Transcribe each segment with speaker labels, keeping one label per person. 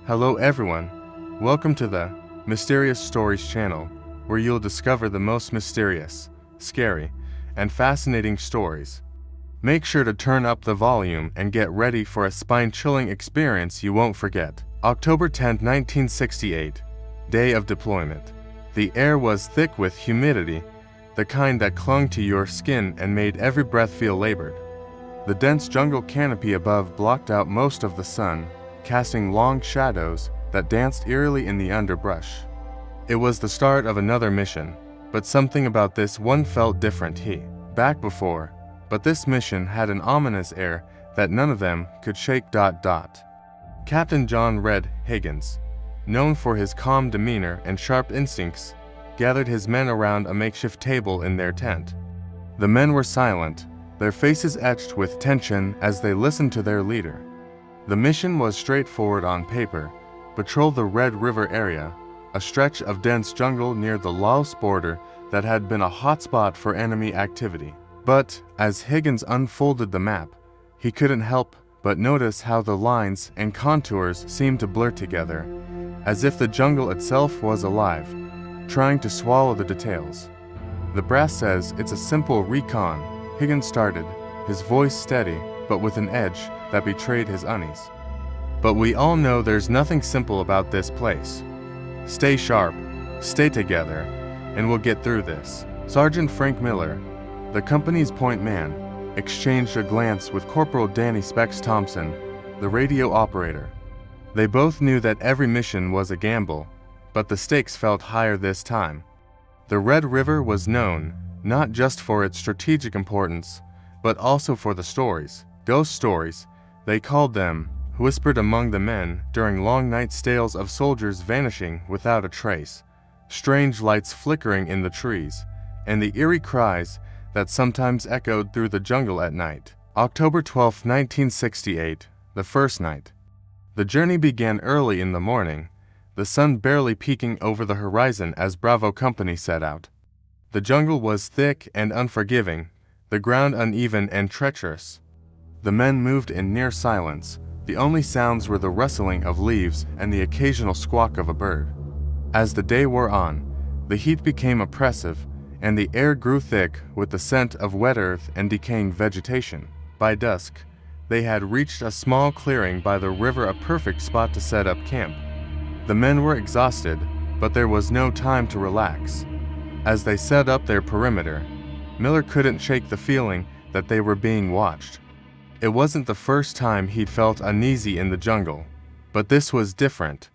Speaker 1: Hello everyone, welcome to the Mysterious Stories channel, where you'll discover the most mysterious, scary, and fascinating stories. Make sure to turn up the volume and get ready for a spine-chilling experience you won't forget. October 10, 1968, day of deployment. The air was thick with humidity, the kind that clung to your skin and made every breath feel labored. The dense jungle canopy above blocked out most of the sun, casting long shadows that danced eerily in the underbrush. It was the start of another mission, but something about this one felt different. Back before, but this mission had an ominous air that none of them could shake. Captain John Red Higgins, known for his calm demeanor and sharp instincts, gathered his men around a makeshift table in their tent. The men were silent, their faces etched with tension as they listened to their leader. The mission was straightforward on paper: patrol the Red River area, a stretch of dense jungle near the Laos border that had been a hotspot for enemy activity. But as Higgins unfolded the map, he couldn't help but notice how the lines and contours seemed to blur together, as if the jungle itself was alive, trying to swallow the details. "The brass says it's a simple recon," Higgins started, his voice steady but with an edge that betrayed his unease. "But we all know there's nothing simple about this place. Stay sharp, stay together, and we'll get through this." Sergeant Frank Miller, the company's point man, exchanged a glance with Corporal Danny Specs Thompson, the radio operator. They both knew that every mission was a gamble, but the stakes felt higher this time. The Red River was known not just for its strategic importance, but also for the stories, ghost stories, they called them, whispered among the men during long nights, tales of soldiers vanishing without a trace, strange lights flickering in the trees, and the eerie cries that sometimes echoed through the jungle at night. October 12, 1968, the first night. The journey began early in the morning, the sun barely peeking over the horizon as Bravo Company set out. The jungle was thick and unforgiving, the ground uneven and treacherous. The men moved in near silence. The only sounds were the rustling of leaves and the occasional squawk of a bird. As the day wore on, the heat became oppressive, and the air grew thick with the scent of wet earth and decaying vegetation. By dusk, they had reached a small clearing by the river, a perfect spot to set up camp. The men were exhausted, but there was no time to relax. As they set up their perimeter, Miller couldn't shake the feeling that they were being watched. It wasn't the first time he'd felt uneasy in the jungle, but this was different.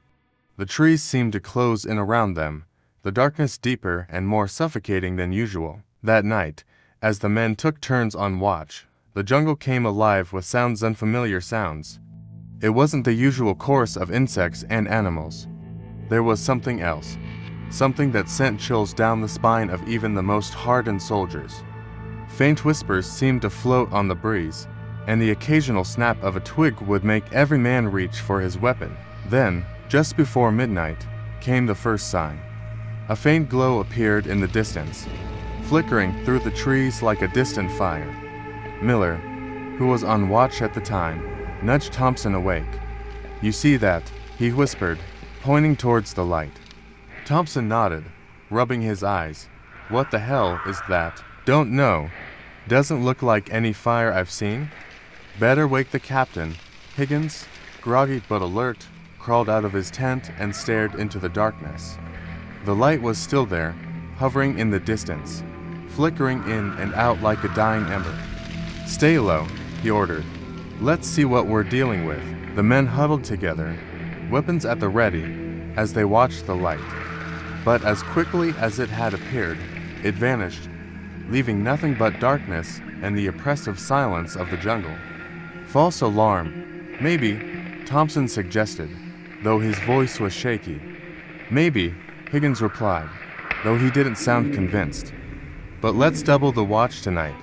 Speaker 1: The trees seemed to close in around them, the darkness deeper and more suffocating than usual. That night, as the men took turns on watch, the jungle came alive with unfamiliar sounds. It wasn't the usual chorus of insects and animals. There was something else, something that sent chills down the spine of even the most hardened soldiers. Faint whispers seemed to float on the breeze, and the occasional snap of a twig would make every man reach for his weapon. Then, just before midnight, came the first sign. A faint glow appeared in the distance, flickering through the trees like a distant fire. Miller, who was on watch at the time, nudged Thompson awake. "You see that?" he whispered, pointing towards the light. Thompson nodded, rubbing his eyes. "What the hell is that?" "Don't know. Doesn't look like any fire I've seen." "Better wake the captain." Higgins, groggy but alert, crawled out of his tent and stared into the darkness. The light was still there, hovering in the distance, flickering in and out like a dying ember. "Stay low," he ordered. "Let's see what we're dealing with." The men huddled together, weapons at the ready, as they watched the light. But as quickly as it had appeared, it vanished, leaving nothing but darkness and the oppressive silence of the jungle. "False alarm, maybe," Thompson suggested, though his voice was shaky. "Maybe," Higgins replied, though he didn't sound convinced. "But let's double the watch tonight.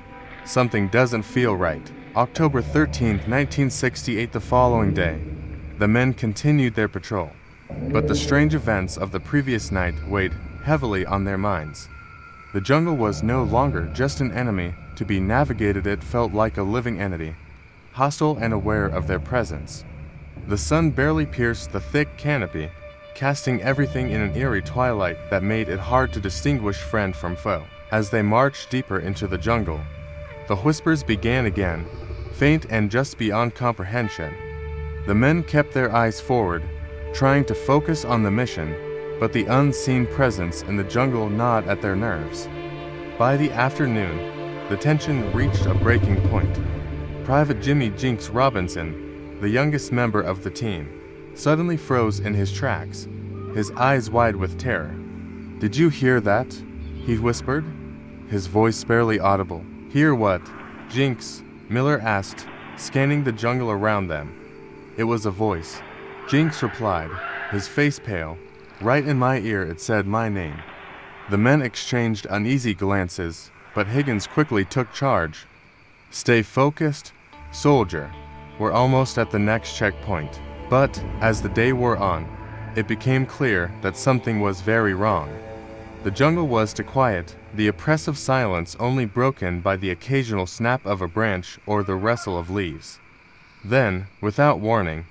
Speaker 1: Something doesn't feel right." October 13, 1968, the following day, the men continued their patrol. But the strange events of the previous night weighed heavily on their minds. The jungle was no longer just an enemy to be navigated, it felt like a living entity, hostile and aware of their presence. The sun barely pierced the thick canopy, casting everything in an eerie twilight that made it hard to distinguish friend from foe. As they marched deeper into the jungle, the whispers began again, faint and just beyond comprehension. The men kept their eyes forward, trying to focus on the mission, but the unseen presence in the jungle gnawed at their nerves. By the afternoon, the tension reached a breaking point. Private Jimmy Jinx Robinson, the youngest member of the team, suddenly froze in his tracks, his eyes wide with terror. "Did you hear that?" he whispered, his voice barely audible. "Hear what?" Jinx, Miller asked, scanning the jungle around them. It was a voice. Jinx replied, his face pale. Right in my ear it said my name. The men exchanged uneasy glances, but Higgins quickly took charge. "Stay focused, soldier. We're almost at the next checkpoint." But, as the day wore on, it became clear that something was very wrong. The jungle was too quiet, the oppressive silence only broken by the occasional snap of a branch or the rustle of leaves. Then, without warning,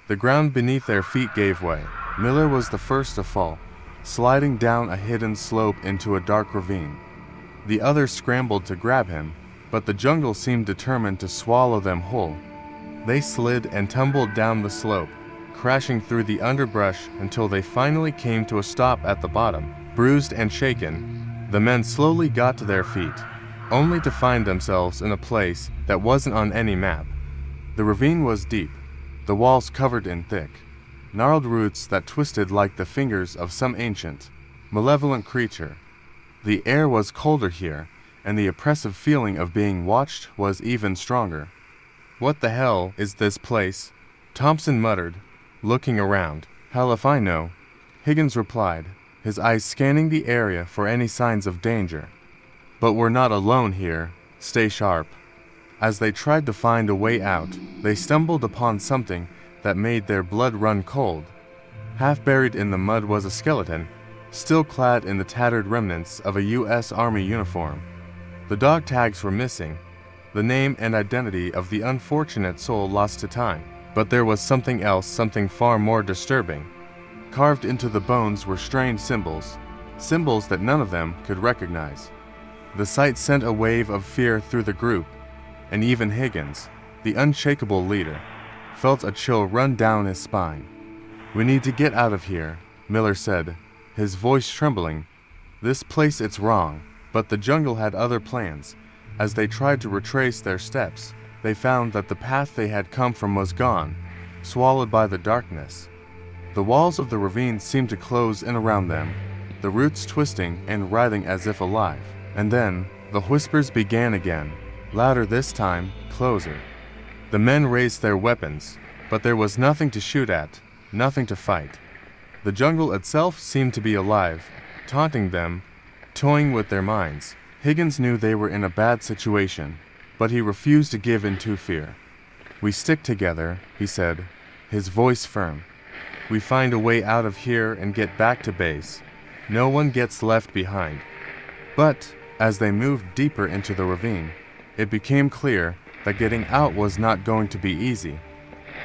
Speaker 1: the ground beneath their feet gave way. Miller was the first to fall, sliding down a hidden slope into a dark ravine. The others scrambled to grab him, but the jungle seemed determined to swallow them whole. They slid and tumbled down the slope, crashing through the underbrush until they finally came to a stop at the bottom. Bruised and shaken, the men slowly got to their feet, only to find themselves in a place that wasn't on any map. The ravine was deep, the walls covered in thick, gnarled roots that twisted like the fingers of some ancient, malevolent creature. The air was colder here, and the oppressive feeling of being watched was even stronger. "What the hell is this place?" Thompson muttered, looking around. "Hell if I know," Higgins replied, his eyes scanning the area for any signs of danger. "But we're not alone here. Stay sharp." As they tried to find a way out, they stumbled upon something that made their blood run cold. Half buried in the mud was a skeleton, still clad in the tattered remnants of a U.S. Army uniform. The dog tags were missing, the name and identity of the unfortunate soul lost to time. But there was something else, something far more disturbing. Carved into the bones were strange symbols, symbols that none of them could recognize. The sight sent a wave of fear through the group, and even Higgins, the unshakable leader, felt a chill run down his spine. "We need to get out of here," Miller said, his voice trembling. "This place, it's wrong." But the jungle had other plans. As they tried to retrace their steps, they found that the path they had come from was gone, swallowed by the darkness. The walls of the ravine seemed to close in around them, the roots twisting and writhing as if alive. And then, the whispers began again, louder this time, closer. The men raised their weapons, but there was nothing to shoot at, nothing to fight. The jungle itself seemed to be alive, taunting them, toying with their minds. Higgins knew they were in a bad situation, but he refused to give in to fear. "We stick together," he said, his voice firm. "We find a way out of here and get back to base. No one gets left behind." But, as they moved deeper into the ravine, it became clear that getting out was not going to be easy.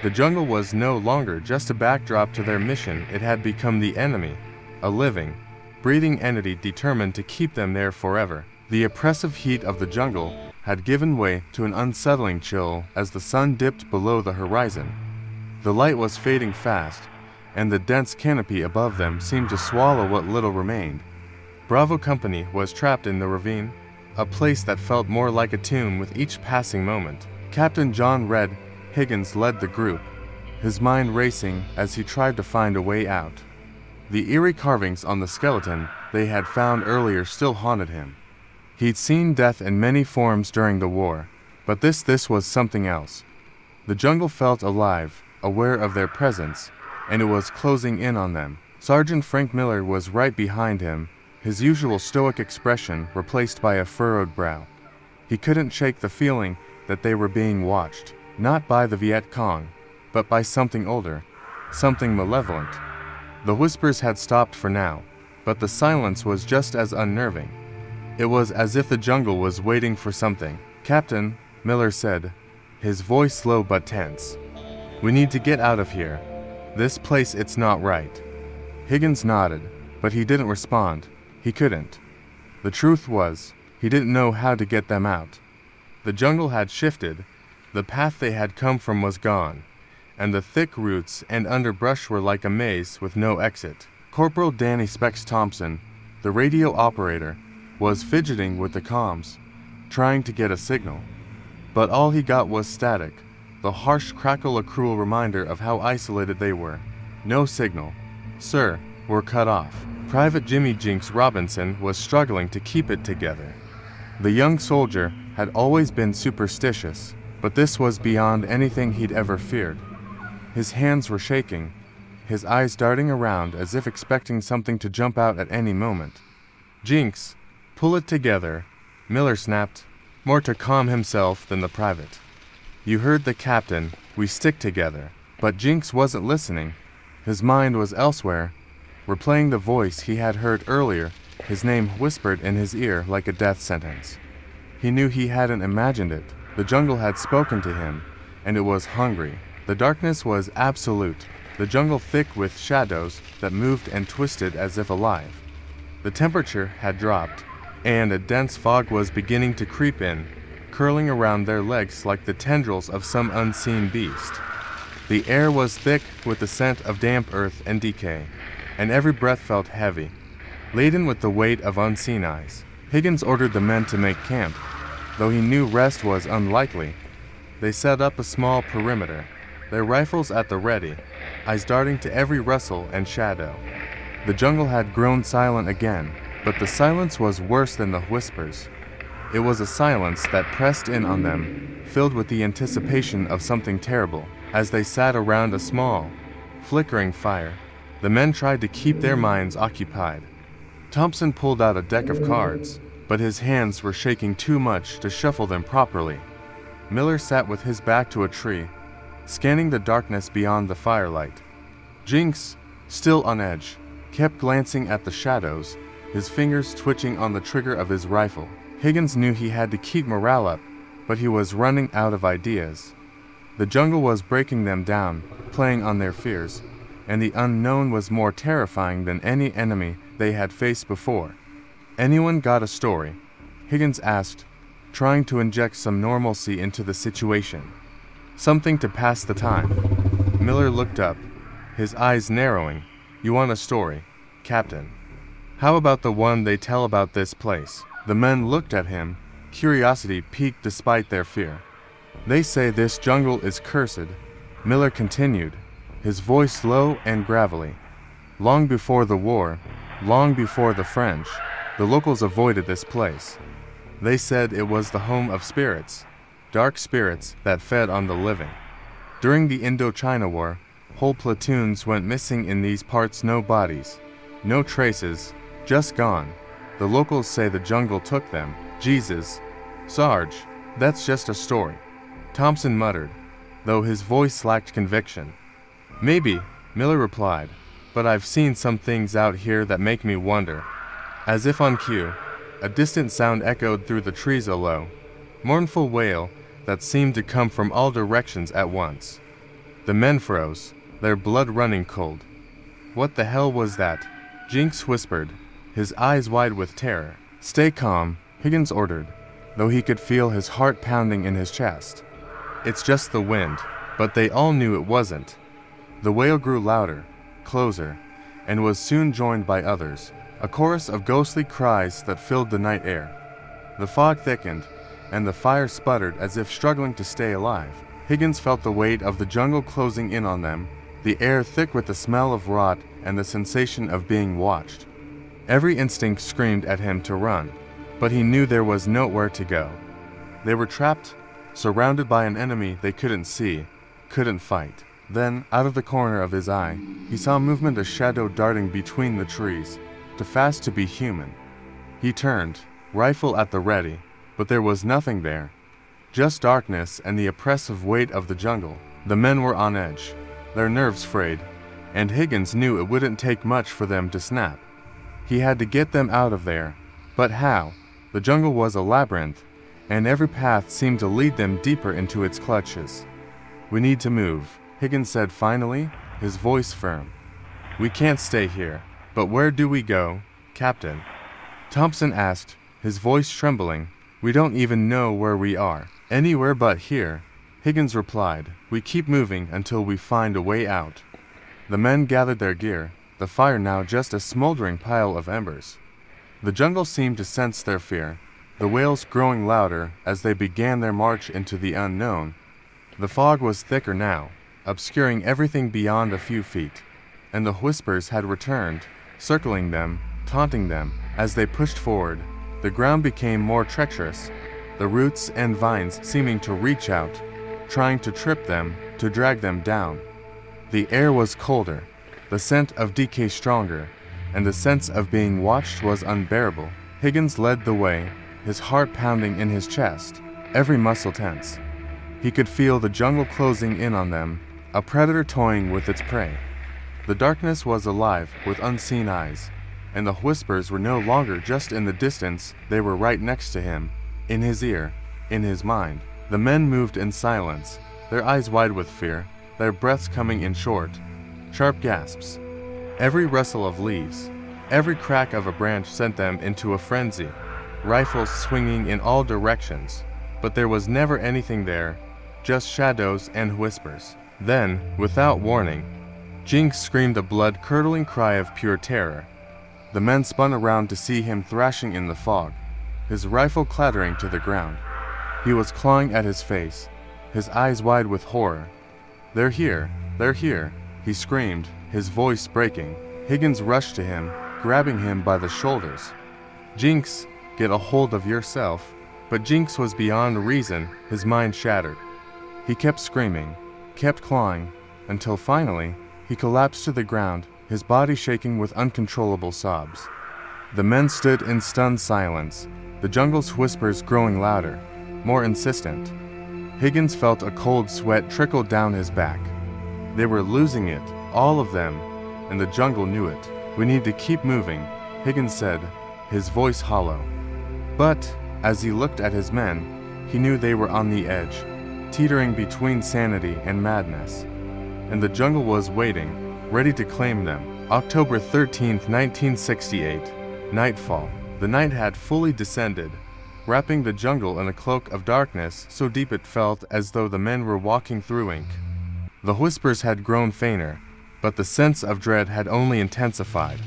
Speaker 1: The jungle was no longer just a backdrop to their mission, it had become the enemy, a living, breathing entity determined to keep them there forever. The oppressive heat of the jungle had given way to an unsettling chill as the sun dipped below the horizon. The light was fading fast, and the dense canopy above them seemed to swallow what little remained. Bravo Company was trapped in the ravine, a place that felt more like a tomb with each passing moment. Captain John Red Higgins led the group, his mind racing as he tried to find a way out. The eerie carvings on the skeleton they had found earlier still haunted him. He'd seen death in many forms during the war, but this was something else. The jungle felt alive, aware of their presence, and it was closing in on them. Sergeant Frank Miller was right behind him, his usual stoic expression replaced by a furrowed brow. He couldn't shake the feeling that they were being watched, not by the Viet Cong, but by something older, something malevolent. The whispers had stopped for now, but the silence was just as unnerving. It was as if the jungle was waiting for something. "Captain," Miller said, his voice low but tense, We need to get out of here. This place, it's not right. Higgins nodded, but he didn't respond. He couldn't. The truth was, he didn't know how to get them out. The jungle had shifted, the path they had come from was gone, and the thick roots and underbrush were like a maze with no exit. Corporal Danny Specs Thompson, the radio operator, was fidgeting with the comms, trying to get a signal. But all he got was static, the harsh crackle, a cruel reminder of how isolated they were. No signal. Sir, we're cut off. Private Jimmy Jinx Robinson was struggling to keep it together. The young soldier had always been superstitious, but this was beyond anything he'd ever feared. His hands were shaking, his eyes darting around as if expecting something to jump out at any moment. Jinx, pull it together, Miller snapped, more to calm himself than the private. You heard the captain, we stick together. But Jinx wasn't listening. His mind was elsewhere, replaying the voice he had heard earlier, his name whispered in his ear like a death sentence. He knew he hadn't imagined it. The jungle had spoken to him, and it was hungry. The darkness was absolute, the jungle thick with shadows that moved and twisted as if alive. The temperature had dropped, and a dense fog was beginning to creep in, curling around their legs like the tendrils of some unseen beast. The air was thick with the scent of damp earth and decay, and every breath felt heavy, laden with the weight of unseen eyes. Higgins ordered the men to make camp, though he knew rest was unlikely. They set up a small perimeter, their rifles at the ready, eyes darting to every rustle and shadow. The jungle had grown silent again, but the silence was worse than the whispers. It was a silence that pressed in on them, filled with the anticipation of something terrible. As they sat around a small, flickering fire, the men tried to keep their minds occupied. Thompson pulled out a deck of cards, but his hands were shaking too much to shuffle them properly. Miller sat with his back to a tree, scanning the darkness beyond the firelight. Jinx, still on edge, kept glancing at the shadows, his fingers twitching on the trigger of his rifle. Higgins knew he had to keep morale up, but he was running out of ideas. The jungle was breaking them down, playing on their fears, and the unknown was more terrifying than any enemy they had faced before. Anyone got a story? Higgins asked, trying to inject some normalcy into the situation. Something to pass the time. Miller looked up, his eyes narrowing. You want a story, Captain? How about the one they tell about this place? The men looked at him, curiosity piqued despite their fear. They say this jungle is cursed, Miller continued, his voice low and gravelly. Long before the war, long before the French, the locals avoided this place. They said it was the home of spirits, dark spirits that fed on the living. During the Indochina War, whole platoons went missing in these parts, no bodies, no traces, just gone. The locals say the jungle took them. Jesus, Sarge, that's just a story, Thompson muttered, though his voice lacked conviction. Maybe, Miller replied, but I've seen some things out here that make me wonder. As if on cue, a distant sound echoed through the trees, a low, mournful wail that seemed to come from all directions at once. The men froze, their blood running cold. What the hell was that? Jinx whispered, his eyes wide with terror. Stay calm, Higgins ordered, though he could feel his heart pounding in his chest. It's just the wind, but they all knew it wasn't. The wail grew louder, closer, and was soon joined by others, a chorus of ghostly cries that filled the night air. The fog thickened, and the fire sputtered as if struggling to stay alive. Higgins felt the weight of the jungle closing in on them, the air thick with the smell of rot and the sensation of being watched. Every instinct screamed at him to run, but he knew there was nowhere to go. They were trapped, surrounded by an enemy they couldn't see, couldn't fight. Then, out of the corner of his eye, he saw movement, a shadow darting between the trees, too fast to be human. He turned, rifle at the ready, but there was nothing there. Just darkness and the oppressive weight of the jungle. The men were on edge, their nerves frayed, and Higgins knew it wouldn't take much for them to snap. He had to get them out of there. But how? The jungle was a labyrinth, and every path seemed to lead them deeper into its clutches. We need to move, Higgins said finally, his voice firm. "We can't stay here. But where do we go, Captain?" Thompson asked, his voice trembling. "We don't even know where we are." "Anywhere but here," Higgins replied. "We keep moving until we find a way out." The men gathered their gear, the fire now just a smoldering pile of embers. The jungle seemed to sense their fear, the wails growing louder as they began their march into the unknown. The fog was thicker now, obscuring everything beyond a few feet, and the whispers had returned, circling them, taunting them. As they pushed forward, the ground became more treacherous, the roots and vines seeming to reach out, trying to trip them, to drag them down. The air was colder, the scent of decay stronger, and the sense of being watched was unbearable. Higgins led the way, his heart pounding in his chest, every muscle tense. He could feel the jungle closing in on them, a predator toying with its prey. The darkness was alive with unseen eyes, and the whispers were no longer just in the distance, they were right next to him, in his ear, in his mind. The men moved in silence, their eyes wide with fear, their breaths coming in short, sharp gasps. Every rustle of leaves, every crack of a branch sent them into a frenzy, rifles swinging in all directions, but there was never anything there, just shadows and whispers. Then, without warning, Jinx screamed a blood-curdling cry of pure terror. The men spun around to see him thrashing in the fog, his rifle clattering to the ground. He was clawing at his face, his eyes wide with horror. They're here, he screamed, his voice breaking. Higgins rushed to him, grabbing him by the shoulders. "Jinx, get a hold of yourself." But Jinx was beyond reason, his mind shattered. He kept screaming, kept clawing, until finally, he collapsed to the ground, his body shaking with uncontrollable sobs. The men stood in stunned silence, the jungle's whispers growing louder, more insistent. Higgins felt a cold sweat trickle down his back. They were losing it, all of them, and the jungle knew it. "We need to keep moving," Higgins said, his voice hollow. But, as he looked at his men, he knew they were on the edge, teetering between sanity and madness. And the jungle was waiting, ready to claim them. October 13th, 1968, Nightfall. The night had fully descended, wrapping the jungle in a cloak of darkness so deep it felt as though the men were walking through ink. The whispers had grown fainter, but the sense of dread had only intensified.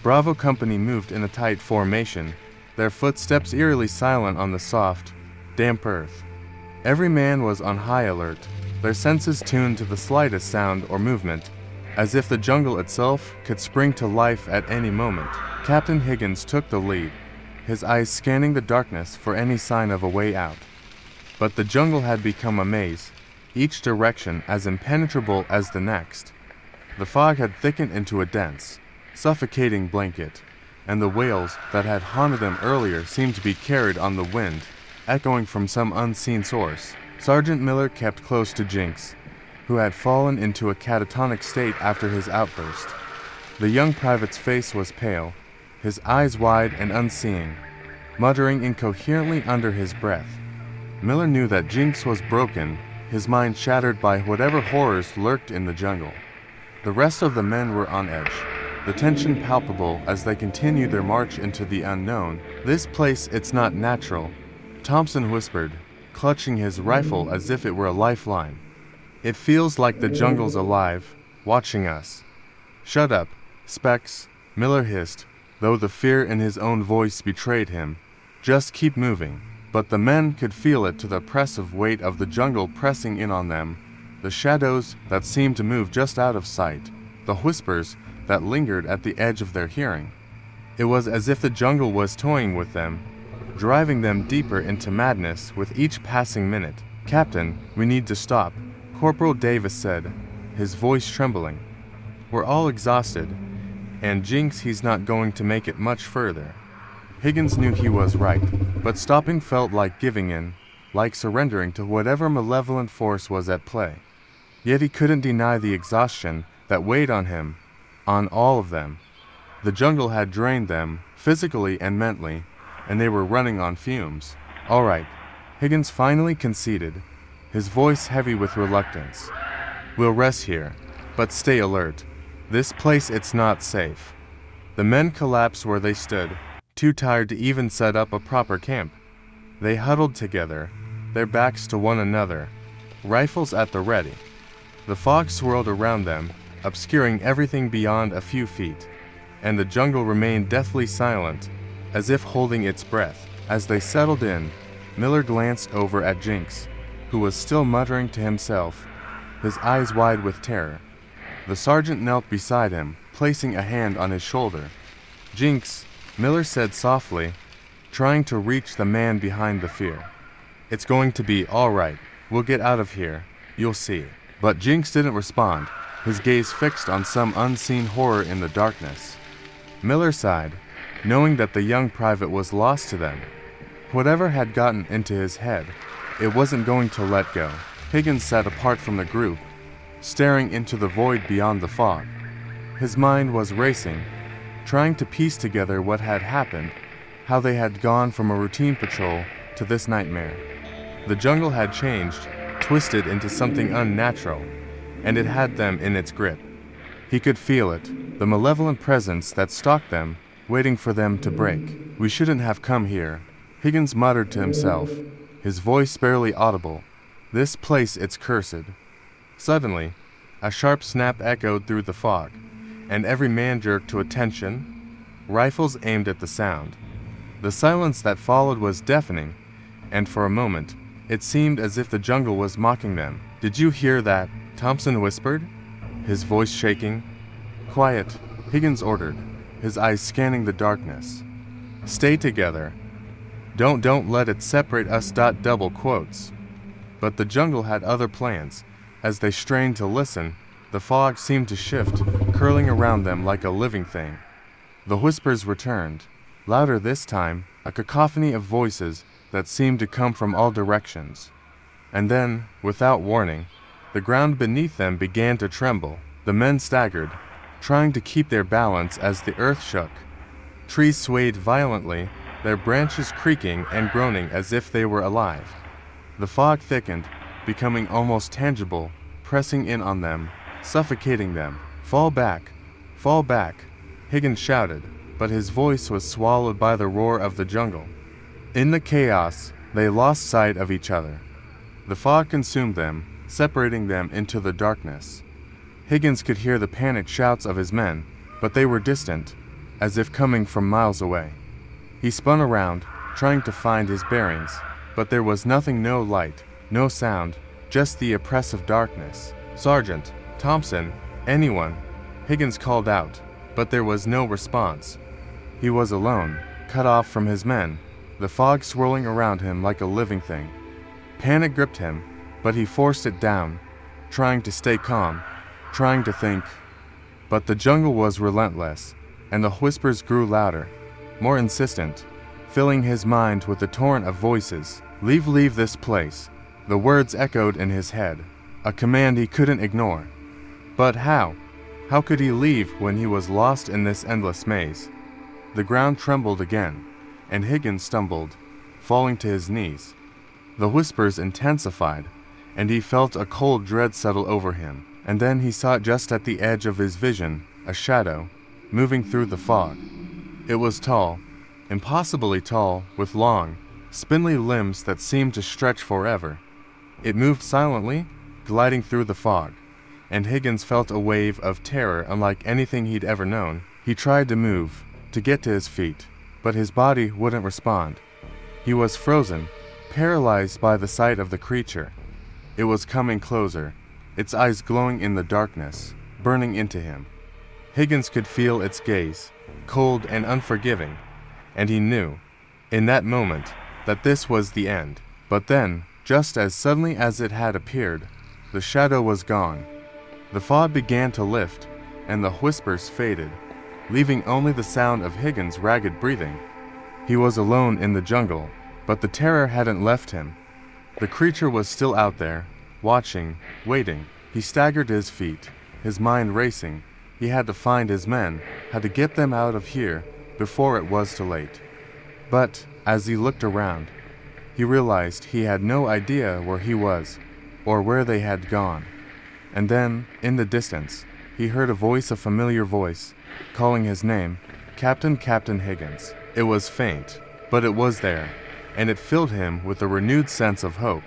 Speaker 1: Bravo Company moved in a tight formation, their footsteps eerily silent on the soft, damp earth. Every man was on high alert, their senses tuned to the slightest sound or movement, as if the jungle itself could spring to life at any moment. Captain Higgins took the lead, his eyes scanning the darkness for any sign of a way out. But the jungle had become a maze, each direction as impenetrable as the next. The fog had thickened into a dense, suffocating blanket, and the wails that had haunted them earlier seemed to be carried on the wind, echoing from some unseen source. Sergeant Miller kept close to Jinx, who had fallen into a catatonic state after his outburst. The young private's face was pale, his eyes wide and unseeing, muttering incoherently under his breath. Miller knew that Jinx was broken, his mind shattered by whatever horrors lurked in the jungle. The rest of the men were on edge, the tension palpable as they continued their march into the unknown. "This place, it's not natural," Thompson whispered, clutching his rifle as if it were a lifeline. "It feels like the jungle's alive, watching us." "Shut up, Specs," Miller hissed, though the fear in his own voice betrayed him. "Just keep moving." But the men could feel it to the oppressive weight of the jungle pressing in on them, the shadows that seemed to move just out of sight, the whispers that lingered at the edge of their hearing. It was as if the jungle was toying with them, driving them deeper into madness with each passing minute. "Captain, we need to stop," Corporal Davis said, his voice trembling. "We're all exhausted, and Jinx, he's not going to make it much further." Higgins knew he was right, but stopping felt like giving in, like surrendering to whatever malevolent force was at play. Yet he couldn't deny the exhaustion that weighed on him, on all of them. The jungle had drained them, physically and mentally, and they were running on fumes. "All right," Higgins finally conceded, his voice heavy with reluctance. We'll rest here, but stay alert. This place, it's not safe." The men collapsed where they stood, too tired to even set up a proper camp. They huddled together, their backs to one another, rifles at the ready. The fog swirled around them, obscuring everything beyond a few feet, and the jungle remained deathly silent, as if holding its breath. As they settled in, Miller glanced over at Jinx, who was still muttering to himself, his eyes wide with terror. The sergeant knelt beside him, placing a hand on his shoulder. "Jinx," Miller said softly, trying to reach the man behind the fear. "It's going to be all right. We'll get out of here. You'll see." But Jinx didn't respond, his gaze fixed on some unseen horror in the darkness. Miller sighed, knowing that the young private was lost to them. Whatever had gotten into his head, it wasn't going to let go. Higgins sat apart from the group, staring into the void beyond the fog. His mind was racing, trying to piece together what had happened, how they had gone from a routine patrol to this nightmare. The jungle had changed, twisted into something unnatural, and it had them in its grip. He could feel it, the malevolent presence that stalked them, waiting for them to break. "We shouldn't have come here," Higgins muttered to himself, his voice barely audible. "This place, it's cursed." Suddenly, a sharp snap echoed through the fog, and every man jerked to attention, rifles aimed at the sound. The silence that followed was deafening, and for a moment, it seemed as if the jungle was mocking them. "Did you hear that?" Thompson whispered, his voice shaking. "Quiet," Higgins ordered, his eyes scanning the darkness. "Stay together. Don't let it separate us." Double quotes. But the jungle had other plans. As they strained to listen, the fog seemed to shift, curling around them like a living thing. The whispers returned, louder this time, a cacophony of voices that seemed to come from all directions. And then, without warning, the ground beneath them began to tremble. The men staggered, trying to keep their balance as the earth shook. Trees swayed violently, their branches creaking and groaning as if they were alive. The fog thickened, becoming almost tangible, pressing in on them, suffocating them. Fall back, Higgins shouted, but his voice was swallowed by the roar of the jungle. In the chaos, they lost sight of each other. The fog consumed them, separating them into the darkness. Higgins could hear the panicked shouts of his men, but they were distant, as if coming from miles away. He spun around, trying to find his bearings, but there was nothing, no light, no sound, just the oppressive darkness. "Sergeant, Thompson, anyone," Higgins called out, but there was no response. He was alone, cut off from his men, the fog swirling around him like a living thing. Panic gripped him, but he forced it down, trying to stay calm, trying to think. But the jungle was relentless, and the whispers grew louder, more insistent, filling his mind with a torrent of voices. Leave this place." The words echoed in his head, a command he couldn't ignore. But how? How could he leave when he was lost in this endless maze? The ground trembled again, and Higgins stumbled, falling to his knees. The whispers intensified, and he felt a cold dread settle over him. And then he saw just at the edge of his vision, a shadow, moving through the fog. It was tall, impossibly tall, with long, spindly limbs that seemed to stretch forever. It moved silently, gliding through the fog, and Higgins felt a wave of terror unlike anything he'd ever known. He tried to move, to get to his feet, but his body wouldn't respond. He was frozen, paralyzed by the sight of the creature. It was coming closer, its eyes glowing in the darkness, burning into him. Higgins could feel its gaze, cold and unforgiving, and he knew, in that moment, that this was the end. But then, just as suddenly as it had appeared, the shadow was gone. The fog began to lift, and the whispers faded, leaving only the sound of Higgins' ragged breathing. He was alone in the jungle, but the terror hadn't left him. The creature was still out there, watching, waiting. He staggered to his feet, his mind racing. He had to find his men, had to get them out of here before it was too late. But, as he looked around, he realized he had no idea where he was, or where they had gone. And then, in the distance, he heard a familiar voice, calling his name, Captain Higgins. It was faint, but it was there, and it filled him with a renewed sense of hope.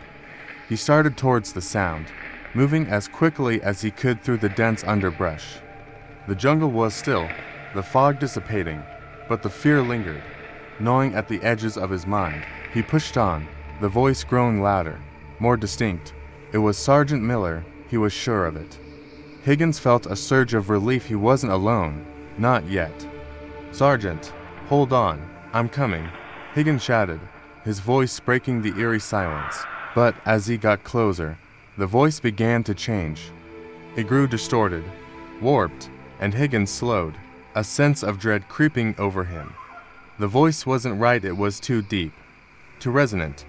Speaker 1: He started towards the sound, moving as quickly as he could through the dense underbrush. The jungle was still, the fog dissipating, but the fear lingered, gnawing at the edges of his mind. He pushed on, the voice growing louder, more distinct. It was Sergeant Miller, he was sure of it. Higgins felt a surge of relief. He wasn't alone, not yet. "Sergeant, hold on, I'm coming," Higgins shouted, his voice breaking the eerie silence. But as he got closer, the voice began to change. It grew distorted, warped, and Higgins slowed, a sense of dread creeping over him. The voice wasn't right, it was too deep, too resonant,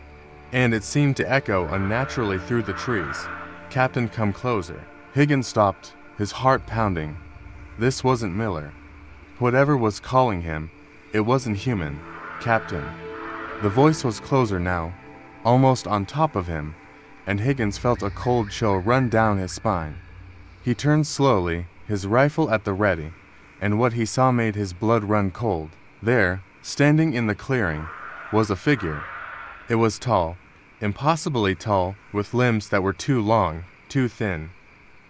Speaker 1: and it seemed to echo unnaturally through the trees. "Captain, come closer." Higgins stopped, his heart pounding. This wasn't Miller. Whatever was calling him, it wasn't human. "Captain." The voice was closer now, almost on top of him, and Higgins felt a cold chill run down his spine. He turned slowly, his rifle at the ready, and what he saw made his blood run cold. There, standing in the clearing, was a figure. It was tall, impossibly tall, with limbs that were too long, too thin.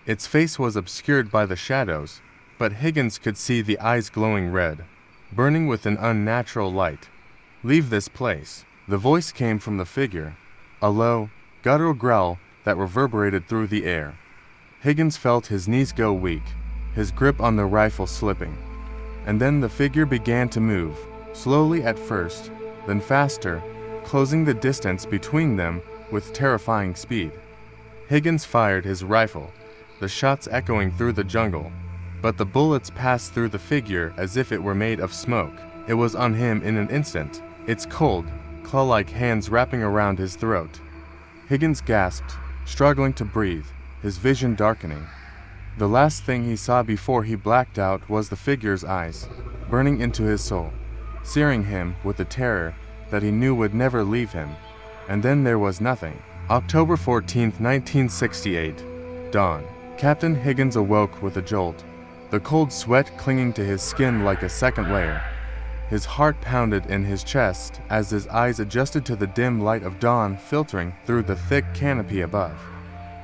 Speaker 1: Its face was obscured by the shadows, but Higgins could see the eyes glowing red, burning with an unnatural light. "Leave this place." The voice came from the figure, a low, guttural growl that reverberated through the air. Higgins felt his knees go weak, his grip on the rifle slipping. And then the figure began to move, slowly at first, then faster, closing the distance between them with terrifying speed. Higgins fired his rifle, the shots echoing through the jungle, but the bullets passed through the figure as if it were made of smoke. It was on him in an instant, its cold, claw-like hands wrapping around his throat. Higgins gasped, struggling to breathe, his vision darkening. The last thing he saw before he blacked out was the figure's eyes, burning into his soul, searing him with a terror that he knew would never leave him. And then there was nothing. October 14, 1968. Dawn. Captain Higgins awoke with a jolt, the cold sweat clinging to his skin like a second layer. His heart pounded in his chest as his eyes adjusted to the dim light of dawn filtering through the thick canopy above.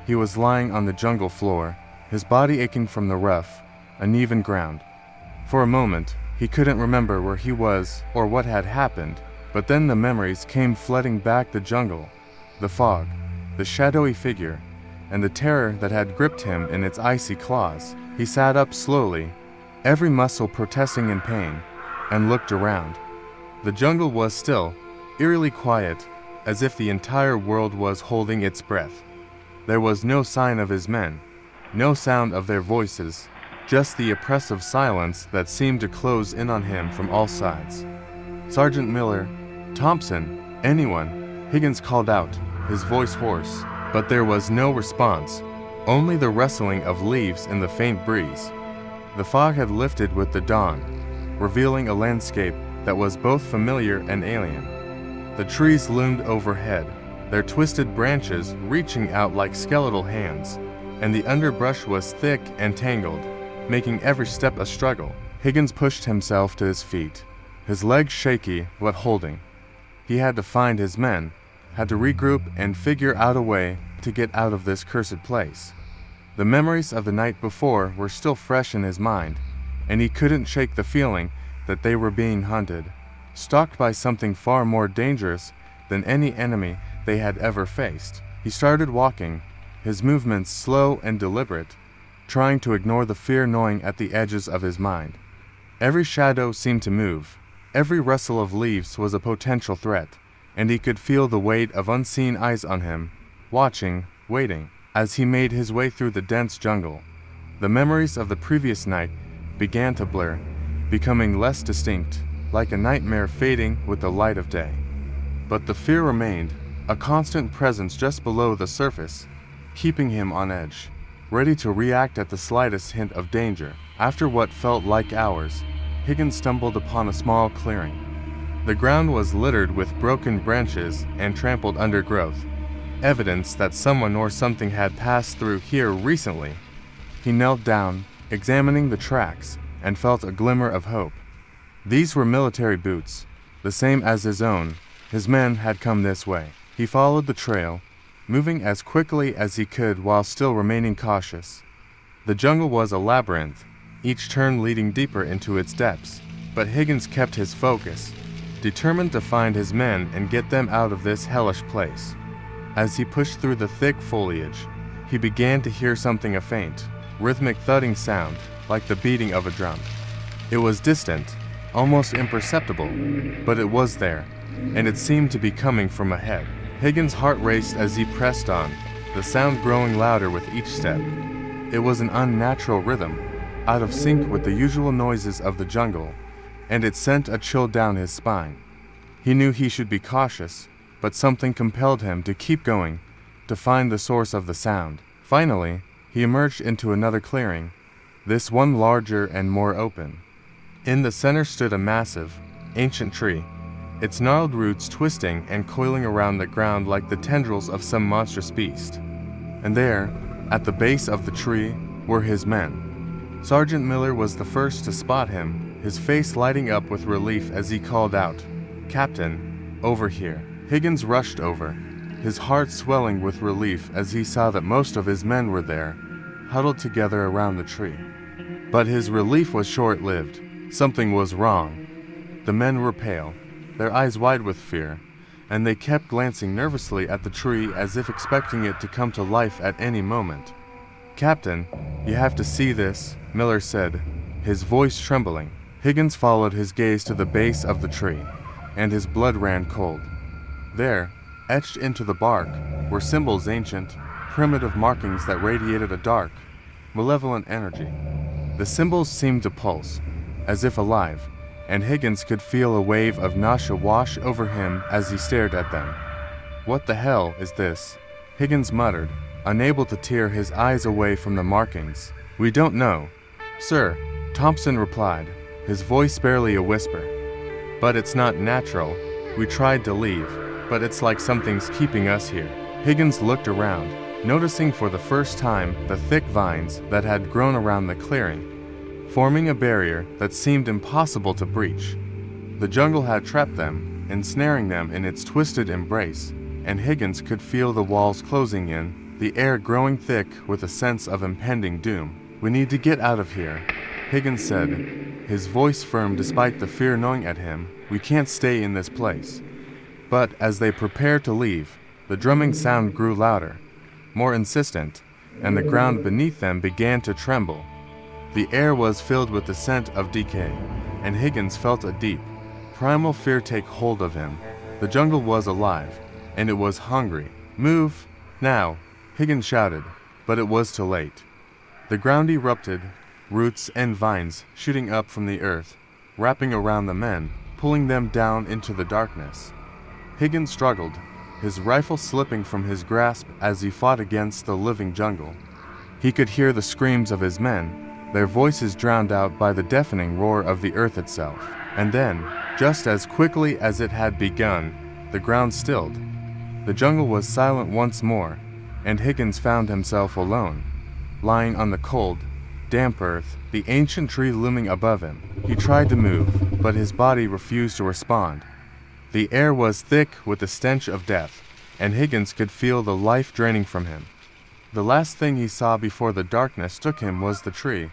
Speaker 1: He was lying on the jungle floor, his body aching from the rough, uneven ground. For a moment, he couldn't remember where he was or what had happened, but then the memories came flooding back: the jungle, the fog, the shadowy figure, and the terror that had gripped him in its icy claws. He sat up slowly, every muscle protesting in pain, and looked around. The jungle was still, eerily quiet, as if the entire world was holding its breath. There was no sign of his men, no sound of their voices, just the oppressive silence that seemed to close in on him from all sides. "Sergeant Miller, Thompson, anyone," Higgins called out, his voice hoarse, but there was no response, only the rustling of leaves in the faint breeze. The fog had lifted with the dawn, revealing a landscape that was both familiar and alien. The trees loomed overhead, their twisted branches reaching out like skeletal hands, and the underbrush was thick and tangled, making every step a struggle. Higgins pushed himself to his feet, his legs shaky but holding. He had to find his men, had to regroup and figure out a way to get out of this cursed place. The memories of the night before were still fresh in his mind, and he couldn't shake the feeling that they were being hunted, stalked by something far more dangerous than any enemy they had ever faced. He started walking, his movements slow and deliberate, trying to ignore the fear gnawing at the edges of his mind. Every shadow seemed to move, every rustle of leaves was a potential threat, and he could feel the weight of unseen eyes on him, watching, waiting. As he made his way through the dense jungle, the memories of the previous night began to blur, becoming less distinct, like a nightmare fading with the light of day. But the fear remained, a constant presence just below the surface, keeping him on edge, ready to react at the slightest hint of danger. After what felt like hours, Higgins stumbled upon a small clearing. The ground was littered with broken branches and trampled undergrowth, evidence that someone or something had passed through here recently. He knelt down, examining the tracks, and felt a glimmer of hope. These were military boots, the same as his own. His men had come this way. He followed the trail, moving as quickly as he could while still remaining cautious. The jungle was a labyrinth, each turn leading deeper into its depths, but Higgins kept his focus, determined to find his men and get them out of this hellish place. As he pushed through the thick foliage, he began to hear something, a faint, rhythmic thudding sound, like the beating of a drum. It was distant, almost imperceptible, but it was there, and it seemed to be coming from ahead. Higgins' heart raced as he pressed on, the sound growing louder with each step. It was an unnatural rhythm, out of sync with the usual noises of the jungle, and it sent a chill down his spine. He knew he should be cautious, but something compelled him to keep going, to find the source of the sound. Finally, he emerged into another clearing, this one larger and more open. In the center stood a massive, ancient tree, its gnarled roots twisting and coiling around the ground like the tendrils of some monstrous beast. And there, at the base of the tree, were his men. Sergeant Miller was the first to spot him, his face lighting up with relief as he called out, "Captain, over here." Higgins rushed over, his heart swelling with relief as he saw that most of his men were there, huddled together around the tree. But his relief was short-lived. Something was wrong. The men were pale, their eyes wide with fear, and they kept glancing nervously at the tree as if expecting it to come to life at any moment. "Captain, you have to see this," Miller said, his voice trembling. Higgins followed his gaze to the base of the tree, and his blood ran cold. There, etched into the bark, were symbols, ancient, primitive markings that radiated a dark, malevolent energy. The symbols seemed to pulse, as if alive, and Higgins could feel a wave of nausea wash over him as he stared at them. "What the hell is this?" Higgins muttered, unable to tear his eyes away from the markings. "We don't know, sir," Thompson replied, his voice barely a whisper. "But it's not natural. We tried to leave, but it's like something's keeping us here." Higgins looked around, noticing for the first time the thick vines that had grown around the clearing, forming a barrier that seemed impossible to breach. The jungle had trapped them, ensnaring them in its twisted embrace, and Higgins could feel the walls closing in, the air growing thick with a sense of impending doom. "We need to get out of here," Higgins said, his voice firm despite the fear gnawing at him. "We can't stay in this place." But as they prepared to leave, the drumming sound grew louder, more insistent, and the ground beneath them began to tremble. The air was filled with the scent of decay, and Higgins felt a deep, primal fear take hold of him. The jungle was alive, and it was hungry. "Move, now," Higgins shouted, but it was too late. The ground erupted, roots and vines shooting up from the earth, wrapping around the men, pulling them down into the darkness. Higgins struggled, his rifle slipping from his grasp as he fought against the living jungle. He could hear the screams of his men, their voices drowned out by the deafening roar of the earth itself. And then, just as quickly as it had begun, the ground stilled. The jungle was silent once more, and Higgins found himself alone, lying on the cold, damp earth, the ancient tree looming above him. He tried to move, but his body refused to respond. The air was thick with the stench of death, and Higgins could feel the life draining from him. The last thing he saw before the darkness took him was the tree,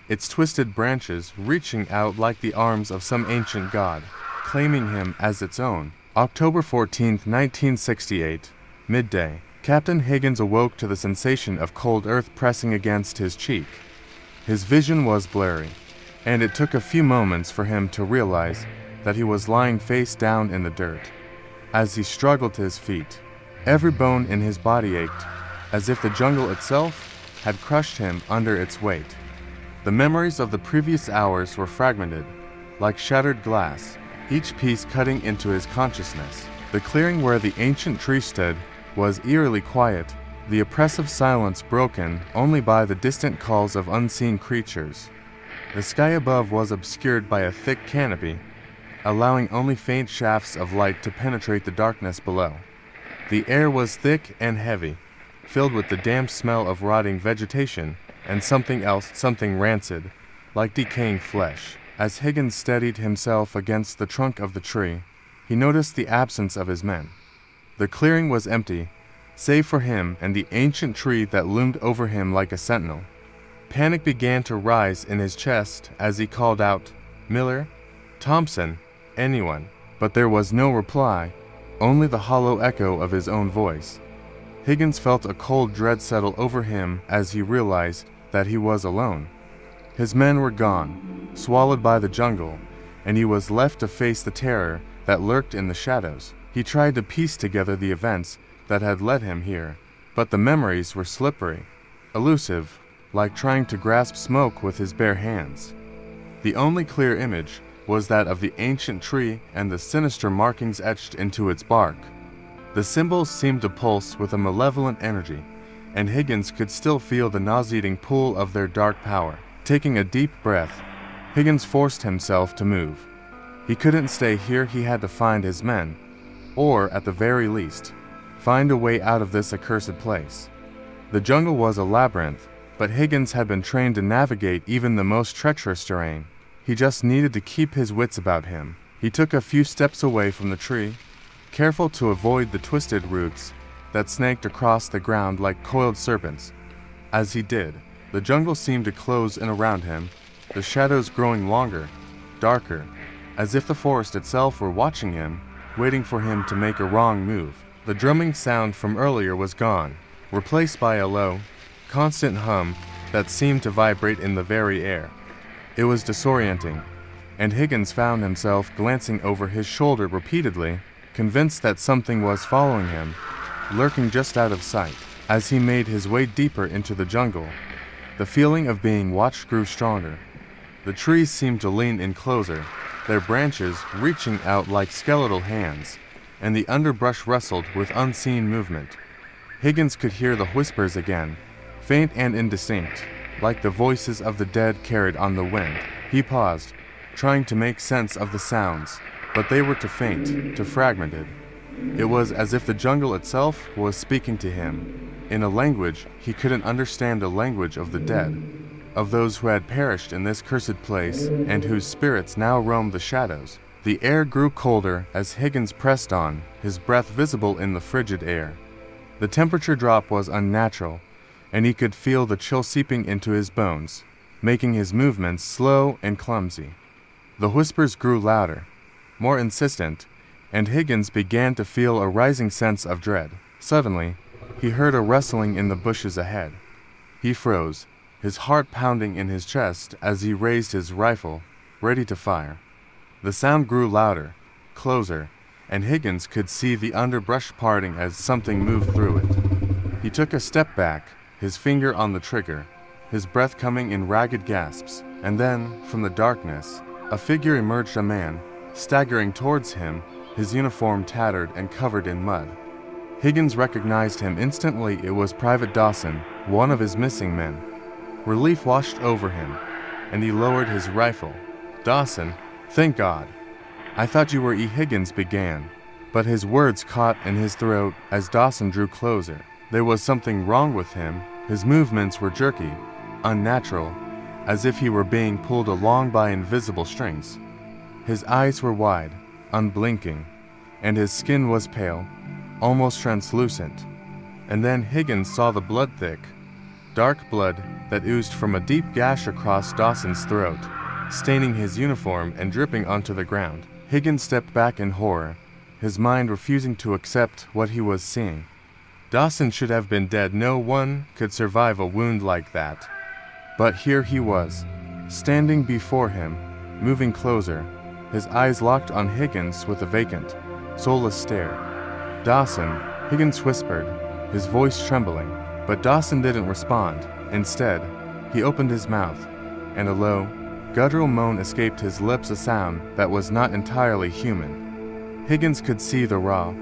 Speaker 1: its twisted branches reaching out like the arms of some ancient god, claiming him as its own. October 14, 1968, midday. Captain Higgins awoke to the sensation of cold earth pressing against his cheek. His vision was blurry, and it took a few moments for him to realize that he was lying face down in the dirt. As he struggled to his feet, every bone in his body ached, as if the jungle itself had crushed him under its weight. The memories of the previous hours were fragmented, like shattered glass, each piece cutting into his consciousness. The clearing where the ancient tree stood was eerily quiet, the oppressive silence broken only by the distant calls of unseen creatures. The sky above was obscured by a thick canopy, allowing only faint shafts of light to penetrate the darkness below. The air was thick and heavy, filled with the damp smell of rotting vegetation and something else, something rancid, like decaying flesh. As Higgins steadied himself against the trunk of the tree, he noticed the absence of his men. The clearing was empty, save for him and the ancient tree that loomed over him like a sentinel. Panic began to rise in his chest as he called out, "Miller? Thompson? Anyone?" But there was no reply, only the hollow echo of his own voice. Higgins felt a cold dread settle over him as he realized that he was alone. His men were gone, swallowed by the jungle, and he was left to face the terror that lurked in the shadows. He tried to piece together the events that had led him here, but the memories were slippery, elusive, like trying to grasp smoke with his bare hands. The only clear image was that of the ancient tree and the sinister markings etched into its bark. The symbols seemed to pulse with a malevolent energy, and Higgins could still feel the nauseating pull of their dark power. Taking a deep breath, Higgins forced himself to move. He couldn't stay here, he had to find his men, or, at the very least, find a way out of this accursed place. The jungle was a labyrinth, but Higgins had been trained to navigate even the most treacherous terrain. He just needed to keep his wits about him. He took a few steps away from the tree, careful to avoid the twisted roots that snaked across the ground like coiled serpents. As he did, the jungle seemed to close in around him, the shadows growing longer, darker, as if the forest itself were watching him, waiting for him to make a wrong move. The drumming sound from earlier was gone, replaced by a low, constant hum that seemed to vibrate in the very air. It was disorienting, and Higgins found himself glancing over his shoulder repeatedly, convinced that something was following him, lurking just out of sight. As he made his way deeper into the jungle, the feeling of being watched grew stronger. The trees seemed to lean in closer, their branches reaching out like skeletal hands, and the underbrush rustled with unseen movement. Higgins could hear the whispers again, faint and indistinct, like the voices of the dead carried on the wind. He paused, trying to make sense of the sounds, but they were too faint, too fragmented. It was as if the jungle itself was speaking to him, in a language he couldn't understand, the language of the dead, of those who had perished in this cursed place and whose spirits now roamed the shadows. The air grew colder as Higgins pressed on, his breath visible in the frigid air. The temperature drop was unnatural, and he could feel the chill seeping into his bones, making his movements slow and clumsy. The whispers grew louder, more insistent, and Higgins began to feel a rising sense of dread. Suddenly, he heard a rustling in the bushes ahead. He froze, his heart pounding in his chest as he raised his rifle, ready to fire. The sound grew louder, closer, and Higgins could see the underbrush parting as something moved through it. He took a step back, his finger on the trigger, his breath coming in ragged gasps, and then, from the darkness, a figure emerged, a man, staggering towards him, his uniform tattered and covered in mud. Higgins recognized him instantly. It was Private Dawson, one of his missing men. Relief washed over him, and he lowered his rifle. "Dawson, thank God. I thought you were Higgins," began, but his words caught in his throat as Dawson drew closer. There was something wrong with him. His movements were jerky, unnatural, as if he were being pulled along by invisible strings. His eyes were wide, unblinking, and his skin was pale, almost translucent. And then Higgins saw the blood, thick, dark blood that oozed from a deep gash across Dawson's throat, staining his uniform and dripping onto the ground. Higgins stepped back in horror, his mind refusing to accept what he was seeing. Dawson should have been dead. No one could survive a wound like that. But here he was, standing before him, moving closer, his eyes locked on Higgins with a vacant, soulless stare. "Dawson," Higgins whispered, his voice trembling, but Dawson didn't respond. Instead, he opened his mouth, and a low, guttural moan escaped his lips, a sound that was not entirely human. Higgins could see the raw,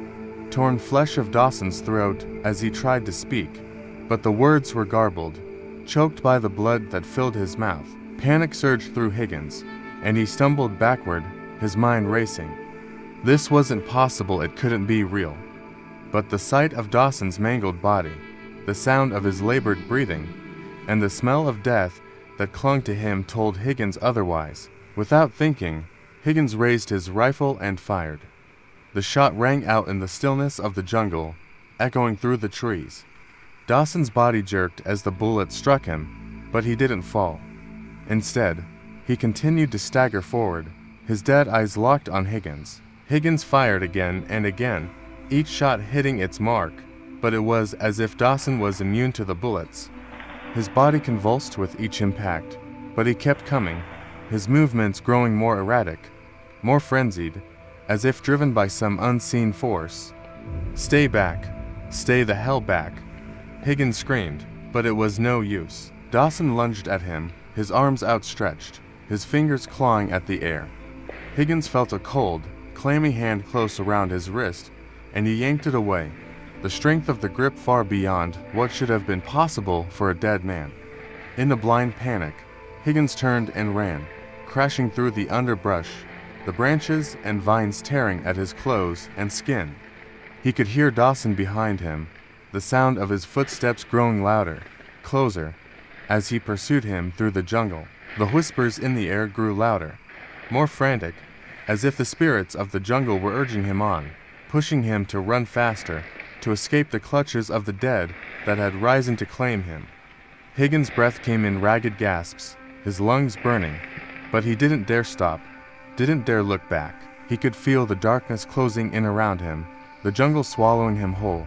Speaker 1: torn flesh of Dawson's throat as he tried to speak, but the words were garbled, choked by the blood that filled his mouth. Panic surged through Higgins, and he stumbled backward, his mind racing. This wasn't possible, it couldn't be real. But the sight of Dawson's mangled body, the sound of his labored breathing, and the smell of death that clung to him told Higgins otherwise. Without thinking, Higgins raised his rifle and fired. The shot rang out in the stillness of the jungle, echoing through the trees. Dawson's body jerked as the bullet struck him, but he didn't fall. Instead, he continued to stagger forward, his dead eyes locked on Higgins. Higgins fired again and again, each shot hitting its mark, but it was as if Dawson was immune to the bullets. His body convulsed with each impact, but he kept coming, his movements growing more erratic, more frenzied, as if driven by some unseen force. "Stay back. Stay the hell back," Higgins screamed, but it was no use. Dawson lunged at him, his arms outstretched, his fingers clawing at the air. Higgins felt a cold, clammy hand close around his wrist, and he yanked it away, the strength of the grip far beyond what should have been possible for a dead man. In a blind panic, Higgins turned and ran, crashing through the underbrush, the branches and vines tearing at his clothes and skin. He could hear Dawson behind him, the sound of his footsteps growing louder, closer, as he pursued him through the jungle. The whispers in the air grew louder, more frantic, as if the spirits of the jungle were urging him on, pushing him to run faster, to escape the clutches of the dead that had risen to claim him. Higgins' breath came in ragged gasps, his lungs burning, but he didn't dare stop, didn't dare look back. He could feel the darkness closing in around him, the jungle swallowing him whole,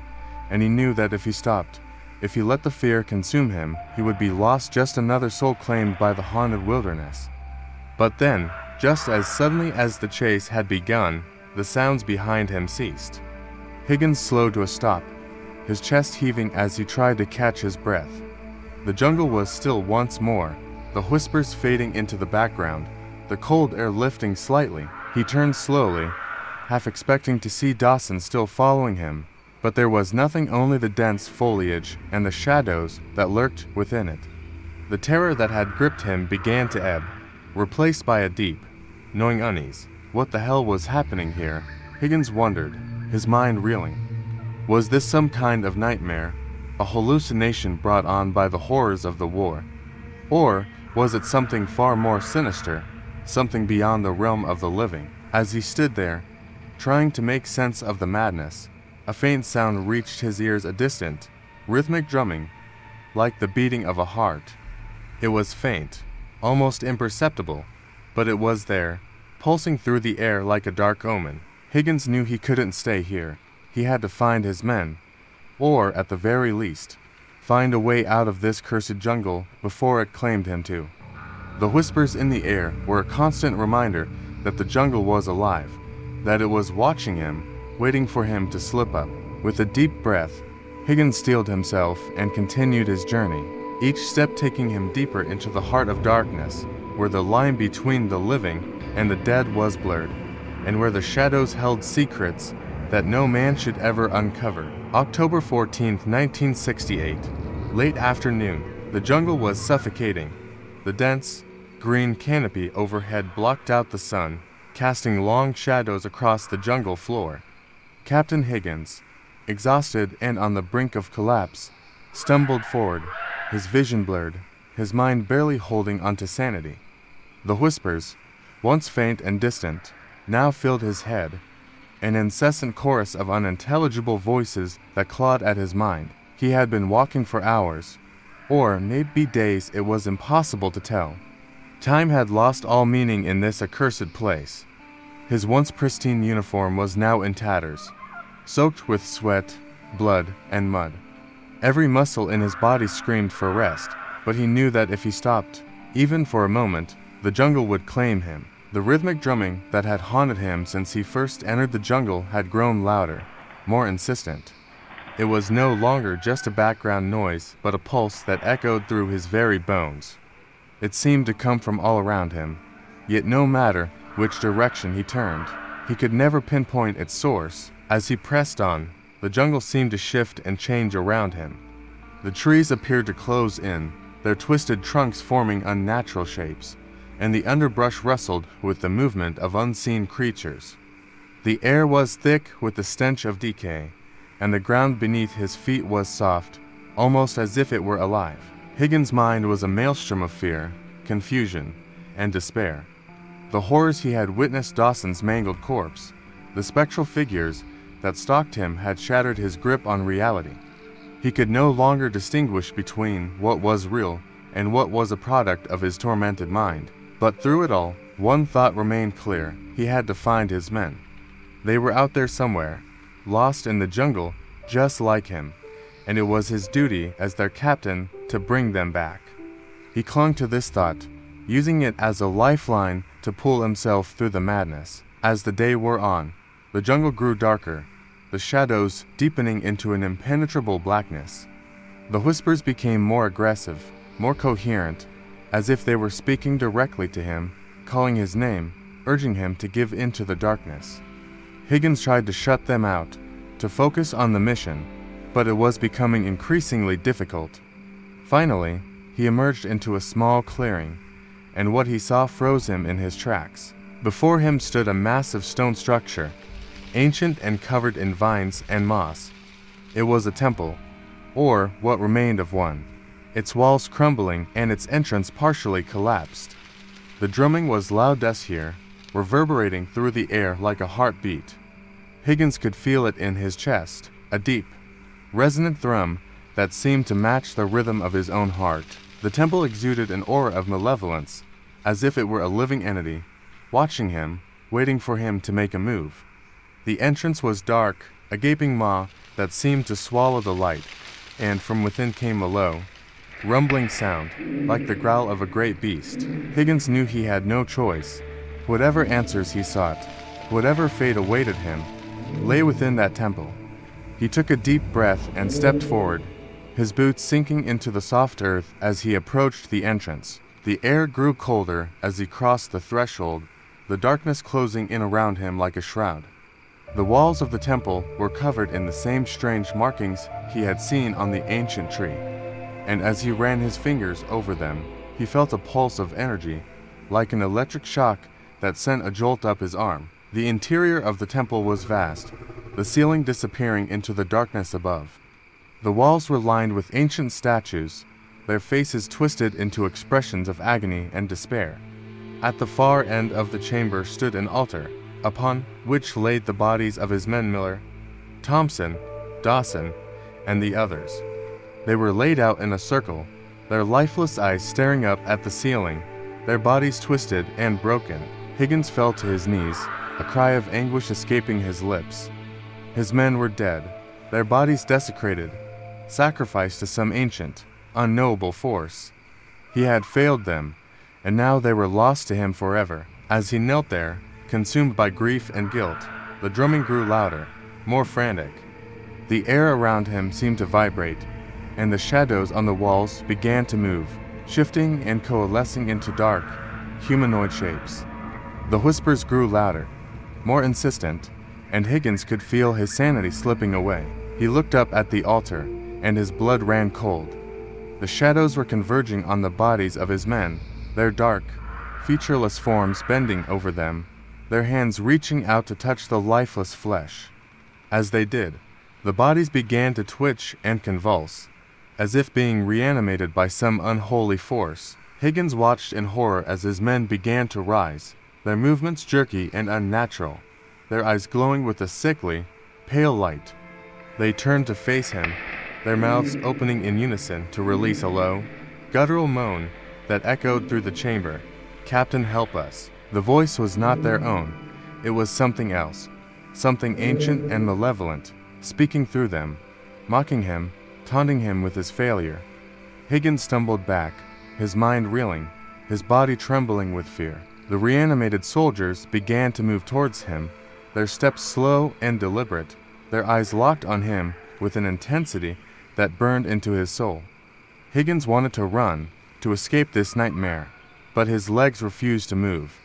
Speaker 1: and he knew that if he stopped, if he let the fear consume him, he would be lost, just another soul claimed by the haunted wilderness. But then, just as suddenly as the chase had begun, the sounds behind him ceased. Higgins slowed to a stop, his chest heaving as he tried to catch his breath. The jungle was still once more, the whispers fading into the background, the cold air lifting slightly. He turned slowly, half expecting to see Dawson still following him, but there was nothing, only the dense foliage and the shadows that lurked within it. The terror that had gripped him began to ebb, replaced by a deep, gnawing unease. What the hell was happening here? Higgins wondered, his mind reeling. Was this some kind of nightmare, a hallucination brought on by the horrors of the war? Or was it something far more sinister, something beyond the realm of the living? As he stood there, trying to make sense of the madness, a faint sound reached his ears, a distant, rhythmic drumming, like the beating of a heart. It was faint, almost imperceptible, but it was there, pulsing through the air like a dark omen. Higgins knew he couldn't stay here. He had to find his men, or, at the very least, find a way out of this cursed jungle before it claimed him to. The whispers in the air were a constant reminder that the jungle was alive, that it was watching him, waiting for him to slip up. With a deep breath, Higgins steeled himself and continued his journey, each step taking him deeper into the heart of darkness, where the line between the living and the dead was blurred, and where the shadows held secrets that no man should ever uncover. October 14, 1968. Late afternoon. The jungle was suffocating. The dense, green canopy overhead blocked out the sun, casting long shadows across the jungle floor. Captain Higgins, exhausted and on the brink of collapse, stumbled forward, his vision blurred, his mind barely holding onto sanity. The whispers, once faint and distant, now filled his head, an incessant chorus of unintelligible voices that clawed at his mind. He had been walking for hours, or maybe days, it was impossible to tell. Time had lost all meaning in this accursed place. His once pristine uniform was now in tatters, soaked with sweat, blood, and mud. Every muscle in his body screamed for rest, but he knew that if he stopped, even for a moment, the jungle would claim him. The rhythmic drumming that had haunted him since he first entered the jungle had grown louder, more insistent. It was no longer just a background noise, but a pulse that echoed through his very bones. It seemed to come from all around him, yet no matter which direction he turned, he could never pinpoint its source. As he pressed on, the jungle seemed to shift and change around him. The trees appeared to close in, their twisted trunks forming unnatural shapes, and the underbrush rustled with the movement of unseen creatures. The air was thick with the stench of decay, and the ground beneath his feet was soft, almost as if it were alive. Higgins' mind was a maelstrom of fear, confusion, and despair. The horrors he had witnessed, Dawson's mangled corpse, the spectral figures that stalked him, had shattered his grip on reality. He could no longer distinguish between what was real and what was a product of his tormented mind. But through it all, one thought remained clear: he had to find his men. They were out there somewhere, lost in the jungle, just like him, and it was his duty as their captain to bring them back. He clung to this thought, using it as a lifeline to pull himself through the madness. As the day wore on, the jungle grew darker, the shadows deepening into an impenetrable blackness. The whispers became more aggressive, more coherent, as if they were speaking directly to him, calling his name, urging him to give in to the darkness. Higgins tried to shut them out, to focus on the mission, but it was becoming increasingly difficult. Finally, he emerged into a small clearing, and what he saw froze him in his tracks. Before him stood a massive stone structure, ancient and covered in vines and moss. It was a temple, or what remained of one, its walls crumbling and its entrance partially collapsed. The drumming was loudest here, reverberating through the air like a heartbeat. Higgins could feel it in his chest, a deep, resonant thrum that seemed to match the rhythm of his own heart. The temple exuded an aura of malevolence, as if it were a living entity, watching him, waiting for him to make a move. The entrance was dark, a gaping maw that seemed to swallow the light, and from within came a low, rumbling sound, like the growl of a great beast. Higgins knew he had no choice. Whatever answers he sought, whatever fate awaited him, lay within that temple. He took a deep breath and stepped forward, his boots sinking into the soft earth as he approached the entrance. The air grew colder as he crossed the threshold, the darkness closing in around him like a shroud. The walls of the temple were covered in the same strange markings he had seen on the ancient tree, and as he ran his fingers over them, he felt a pulse of energy, like an electric shock that sent a jolt up his arm. The interior of the temple was vast, the ceiling disappearing into the darkness above. The walls were lined with ancient statues, their faces twisted into expressions of agony and despair. At the far end of the chamber stood an altar, upon which laid the bodies of his men Miller, Thompson, Dawson, and the others. They were laid out in a circle, their lifeless eyes staring up at the ceiling, their bodies twisted and broken. Higgins fell to his knees, a cry of anguish escaping his lips. His men were dead, their bodies desecrated, sacrificed to some ancient, unknowable force. He had failed them, and now they were lost to him forever. As he knelt there, consumed by grief and guilt, the drumming grew louder, more frantic. The air around him seemed to vibrate, and the shadows on the walls began to move, shifting and coalescing into dark, humanoid shapes. The whispers grew louder, more insistent, and Higgins could feel his sanity slipping away. He looked up at the altar, and his blood ran cold. The shadows were converging on the bodies of his men, their dark, featureless forms bending over them, their hands reaching out to touch the lifeless flesh. As they did, the bodies began to twitch and convulse, as if being reanimated by some unholy force. Higgins watched in horror as his men began to rise, their movements jerky and unnatural, their eyes glowing with a sickly, pale light. They turned to face him, their mouths opening in unison to release a low, guttural moan that echoed through the chamber. "Captain, help us." The voice was not their own. It was something else, something ancient and malevolent, speaking through them, mocking him, taunting him with his failure. Higgins stumbled back, his mind reeling, his body trembling with fear. The reanimated soldiers began to move towards him, their steps slow and deliberate, their eyes locked on him with an intensity that burned into his soul. Higgins wanted to run, to escape this nightmare, but his legs refused to move.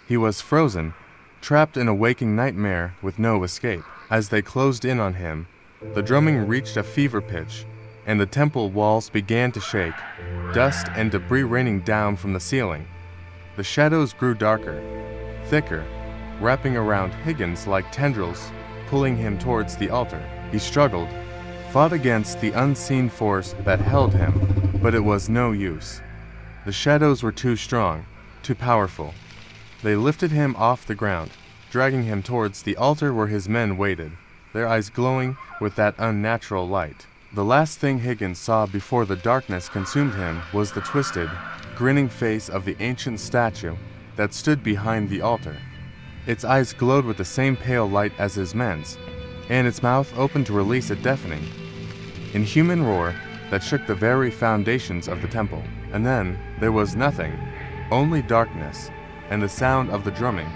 Speaker 1: He was frozen, trapped in a waking nightmare with no escape. As they closed in on him, the drumming reached a fever pitch, and the temple walls began to shake, dust and debris raining down from the ceiling. The shadows grew darker, thicker, wrapping around Higgins like tendrils, pulling him towards the altar. He struggled, fought against the unseen force that held him, but it was no use. The shadows were too strong, too powerful. They lifted him off the ground, dragging him towards the altar where his men waited, their eyes glowing with that unnatural light. The last thing Higgins saw before the darkness consumed him was the twisted, grinning face of the ancient statue that stood behind the altar. Its eyes glowed with the same pale light as his men's, and its mouth opened to release a deafening, inhuman roar that shook the very foundations of the temple. And then there was nothing, only darkness, and the sound of the drumming,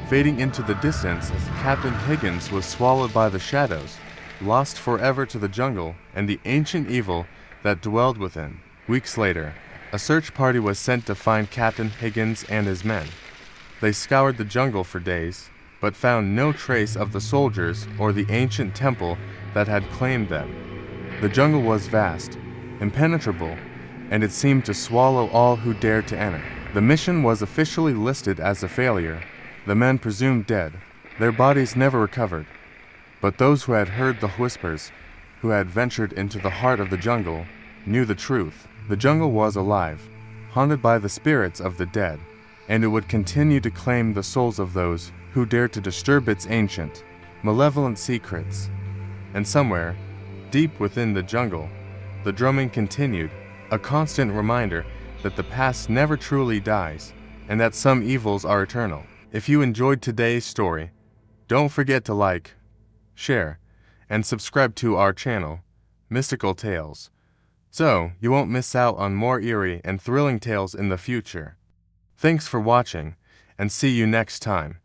Speaker 1: fading into the distance as Captain Higgins was swallowed by the shadows, lost forever to the jungle and the ancient evil that dwelled within. Weeks later, a search party was sent to find Captain Higgins and his men. They scoured the jungle for days, but found no trace of the soldiers or the ancient temple that had claimed them. The jungle was vast, impenetrable, and it seemed to swallow all who dared to enter. The mission was officially listed as a failure, the men presumed dead, their bodies never recovered. But those who had heard the whispers, who had ventured into the heart of the jungle, knew the truth. The jungle was alive, haunted by the spirits of the dead, and it would continue to claim the souls of those who dared to disturb its ancient, malevolent secrets. And somewhere, deep within the jungle, the drumming continued, a constant reminder that the past never truly dies, and that some evils are eternal. If you enjoyed today's story, don't forget to like, share, and subscribe to our channel, Mystical Tales, so you won't miss out on more eerie and thrilling tales in the future. Thanks for watching, and see you next time.